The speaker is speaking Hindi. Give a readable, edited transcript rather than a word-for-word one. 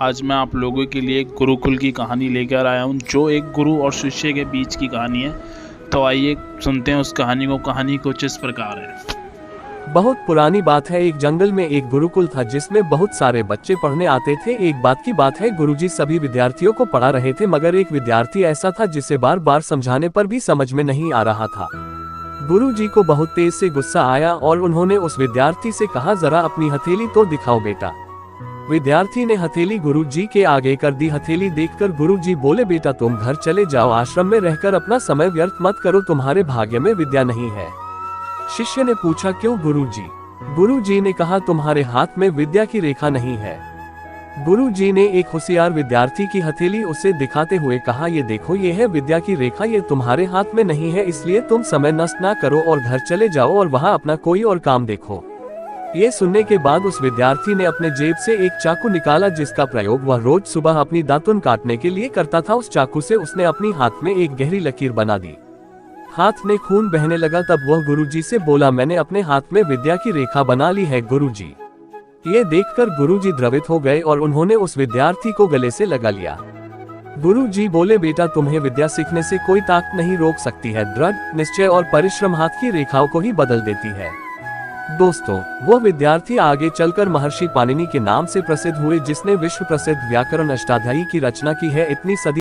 आज मैं आप लोगों के लिए एक गुरुकुल की कहानी लेकर आया हूँ, जो एक गुरु और शिष्य के बीच की कहानी है। तो आइए सुनते हैं उस कहानी को। कहानी कुछ इस प्रकार है। बहुत पुरानी बात है। एक जंगल में एक गुरुकुल था जिसमें बहुत सारे बच्चे पढ़ने आते थे। एक बात की बात है, गुरुजी सभी विद्यार्थियों को पढ़ा रहे थे, मगर एक विद्यार्थी ऐसा था जिसे बार बार समझाने पर भी समझ में नहीं आ रहा था। गुरुजी को बहुत तेज से गुस्सा आया और उन्होंने उस विद्यार्थी से कहा, जरा अपनी हथेली तो दिखाओ बेटा। विद्यार्थी ने हथेली गुरुजी के आगे कर दी। हथेली देखकर गुरुजी बोले, बेटा तुम घर चले जाओ, आश्रम में रहकर अपना समय व्यर्थ मत करो, तुम्हारे भाग्य में विद्या नहीं है। शिष्य ने पूछा, क्यों गुरुजी? गुरुजी ने कहा, तुम्हारे हाथ में विद्या की रेखा नहीं है। गुरुजी ने एक होशियार विद्यार्थी की हथेली उसे दिखाते हुए कहा, ये देखो, ये है विद्या की रेखा, ये तुम्हारे हाथ में नहीं है, इसलिए तुम समय नष्ट ना करो और घर चले जाओ और वहां अपना कोई और काम देखो। ये सुनने के बाद उस विद्यार्थी ने अपने जेब से एक चाकू निकाला, जिसका प्रयोग वह रोज सुबह अपनी दातुन काटने के लिए करता था। उस चाकू से उसने अपनी हाथ में एक गहरी लकीर बना दी। हाथ में खून बहने लगा। तब वह गुरुजी से बोला, मैंने अपने हाथ में विद्या की रेखा बना ली है गुरुजी। ये देखकर गुरुजी द्रवित हो गए और उन्होंने उस विद्यार्थी को गले से लगा लिया। गुरुजी बोले, बेटा तुम्हें विद्या सीखने से कोई ताकत नहीं रोक सकती है। दृढ़ निश्चय और परिश्रम हाथ की रेखाओं को ही बदल देती है। दोस्तों, वो विद्यार्थी आगे चलकर महर्षि पाणिनि के नाम से प्रसिद्ध हुए, जिसने विश्व प्रसिद्ध व्याकरण अष्टाध्यायी की रचना की है। इतनी सदी